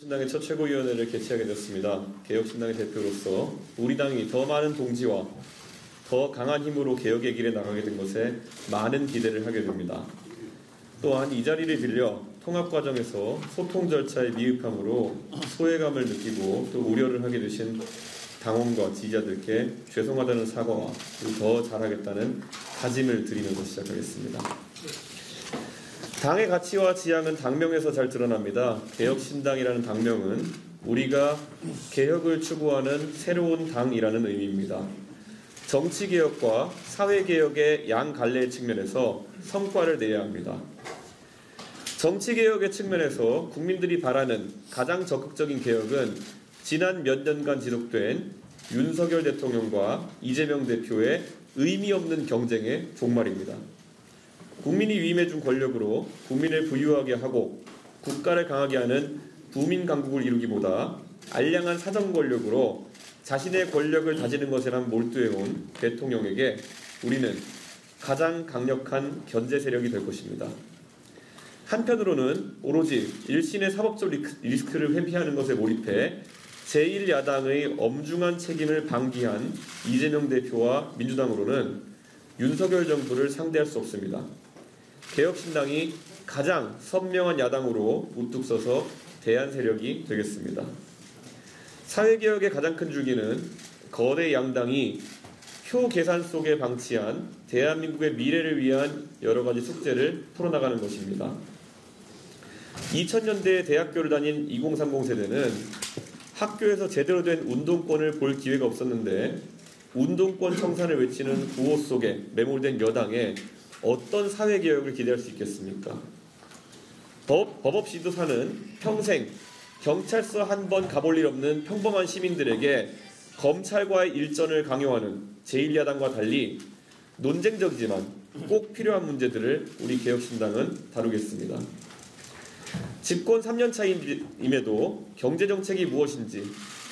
개혁신당의 첫 최고위원회를 개최하게 됐습니다. 개혁신당의 대표로서 우리 당이 더 많은 동지와 더 강한 힘으로 개혁의 길에 나가게 된 것에 많은 기대를 하게 됩니다. 또한 이 자리를 빌려 통합 과정에서 소통 절차의 미흡함으로 소외감을 느끼고 또 우려를 하게 되신 당원과 지지자들께 죄송하다는 사과와 더 잘하겠다는 다짐을 드리면서 시작하겠습니다. 당의 가치와 지향은 당명에서 잘 드러납니다. 개혁신당이라는 당명은 우리가 개혁을 추구하는 새로운 당이라는 의미입니다. 정치개혁과 사회개혁의 양갈래의 측면에서 성과를 내야 합니다. 정치개혁의 측면에서 국민들이 바라는 가장 적극적인 개혁은 지난 몇 년간 지속된 윤석열 대통령과 이재명 대표의 의미 없는 경쟁의 종말입니다. 국민이 위임해준 권력으로 국민을 부유하게 하고 국가를 강하게 하는 부민 강국을 이루기보다 알량한 사정 권력으로 자신의 권력을 다지는 것에만 몰두해온 대통령에게 우리는 가장 강력한 견제 세력이 될 것입니다. 한편으로는 오로지 일신의 사법적 리스크를 회피하는 것에 몰입해 제1야당의 엄중한 책임을 방기한 이재명 대표와 민주당으로는 윤석열 정부를 상대할 수 없습니다. 개혁신당이 가장 선명한 야당으로 우뚝 서서 대안 세력이 되겠습니다. 사회개혁의 가장 큰 줄기는 거대 양당이 표 계산 속에 방치한 대한민국의 미래를 위한 여러 가지 숙제를 풀어나가는 것입니다. 2000년대에 대학교를 다닌 2030 세대는 학교에서 제대로 된 운동권을 볼 기회가 없었는데 운동권 청산을 외치는 구호 속에 매몰된 여당에 어떤 사회개혁을 기대할 수 있겠습니까? 법 없이도 사는 평생 경찰서 한 번 가볼 일 없는 평범한 시민들에게 검찰과의 일전을 강요하는 제1야당과 달리 논쟁적이지만 꼭 필요한 문제들을 우리 개혁신당은 다루겠습니다. 집권 3년 차임에도 경제정책이 무엇인지,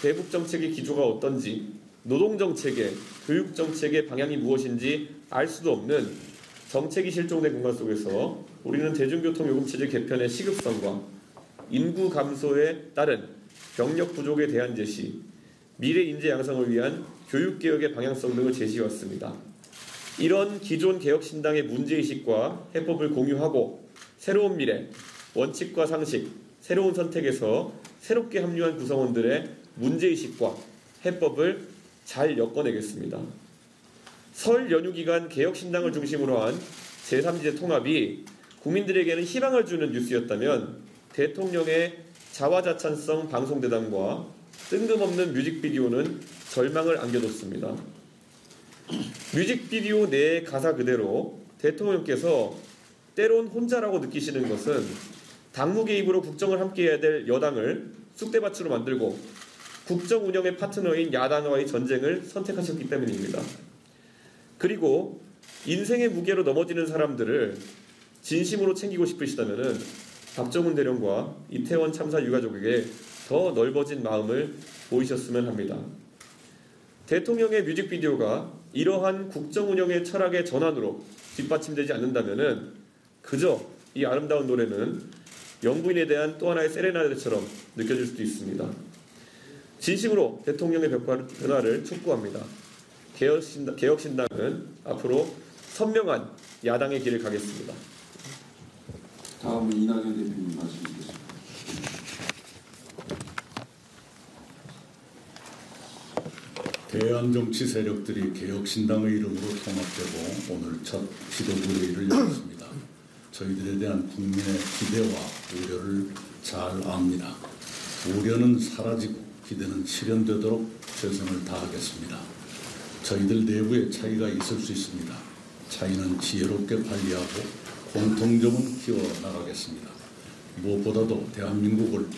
대북정책의 기조가 어떤지, 노동정책의, 교육정책의 방향이 무엇인지 알 수도 없는 정책이 실종된 공간 속에서 우리는 대중교통 요금체제 개편의 시급성과 인구 감소에 따른 병력 부족에 대한 제시, 미래 인재 양성을 위한 교육개혁의 방향성 등을 제시해왔습니다. 이런 기존 개혁신당의 문제의식과 해법을 공유하고 새로운 미래, 원칙과 상식, 새로운 선택에서 새롭게 합류한 구성원들의 문제의식과 해법을 잘 엮어내겠습니다. 설 연휴 기간 개혁신당을 중심으로 한 제3지대 통합이 국민들에게는 희망을 주는 뉴스였다면 대통령의 자화자찬성 방송대담과 뜬금없는 뮤직비디오는 절망을 안겨줬습니다. 뮤직비디오 내의 가사 그대로 대통령께서 때론 혼자라고 느끼시는 것은 당무 개입으로 국정을 함께해야 될 여당을 쑥대밭으로 만들고 국정 운영의 파트너인 야당과의 전쟁을 선택하셨기 때문입니다. 그리고 인생의 무게로 넘어지는 사람들을 진심으로 챙기고 싶으시다면 박정훈 대령과 이태원 참사 유가족에게 더 넓어진 마음을 보이셨으면 합니다. 대통령의 뮤직비디오가 이러한 국정 운영의 철학의 전환으로 뒷받침되지 않는다면 그저 이 아름다운 노래는 영부인에 대한 또 하나의 세레나데처럼 느껴질 수도 있습니다. 진심으로 대통령의 변화를 촉구합니다. 개혁신당은 앞으로 선명한 야당의 길을 가겠습니다. 다음은 이낙연 대표님 말씀 주시겠습니다. 대한정치 세력들이 개혁신당의 이름으로 통합되고 오늘 첫 지도부회의를 열었습니다. 저희들에 대한 국민의 기대와 우려를 잘 압니다. 우려는 사라지고 기대는 실현되도록 최선을 다하겠습니다. 저희들 내부에 차이가 있을 수 있습니다. 차이는 지혜롭게 관리하고 공통점은 키워나가겠습니다. 무엇보다도 대한민국을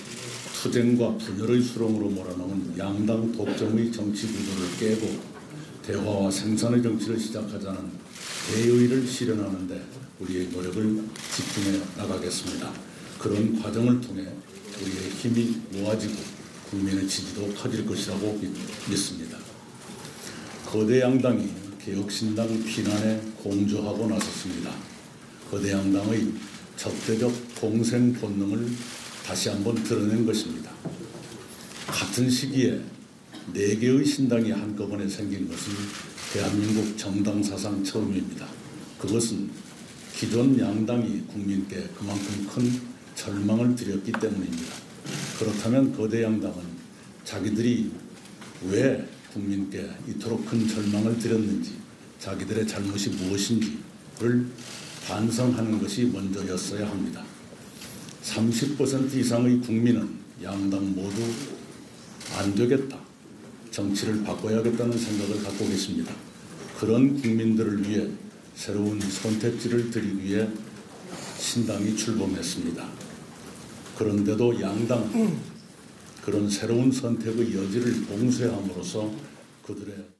투쟁과 분열의 수렁으로 몰아넣은 양당 독점의 정치 구조를 깨고 대화와 생산의 정치를 시작하자는 대의를 실현하는 데 우리의 노력을 집중해 나가겠습니다. 그런 과정을 통해 우리의 힘이 모아지고 국민의 지지도 커질 것이라고 믿습니다. 거대 양당이 개혁신당 비난에 공조하고 나섰습니다. 거대 양당의 적대적 공생 본능을 다시 한번 드러낸 것입니다. 같은 시기에 4개의 신당이 한꺼번에 생긴 것은 대한민국 정당 사상 처음입니다. 그것은 기존 양당이 국민께 그만큼 큰 절망을 드렸기 때문입니다. 그렇다면 거대 양당은 자기들이 왜 국민께 이토록 큰 절망을 드렸는지, 자기들의 잘못이 무엇인지를 반성하는 것이 먼저였어야 합니다. 30% 이상의 국민은 양당 모두 안 되겠다, 정치를 바꿔야겠다는 생각을 갖고 계십니다. 그런 국민들을 위해 새로운 선택지를 드리기 위해 신당이 출범했습니다. 그런데도 양당은 그런 새로운 선택의 여지를 봉쇄함으로써 그들의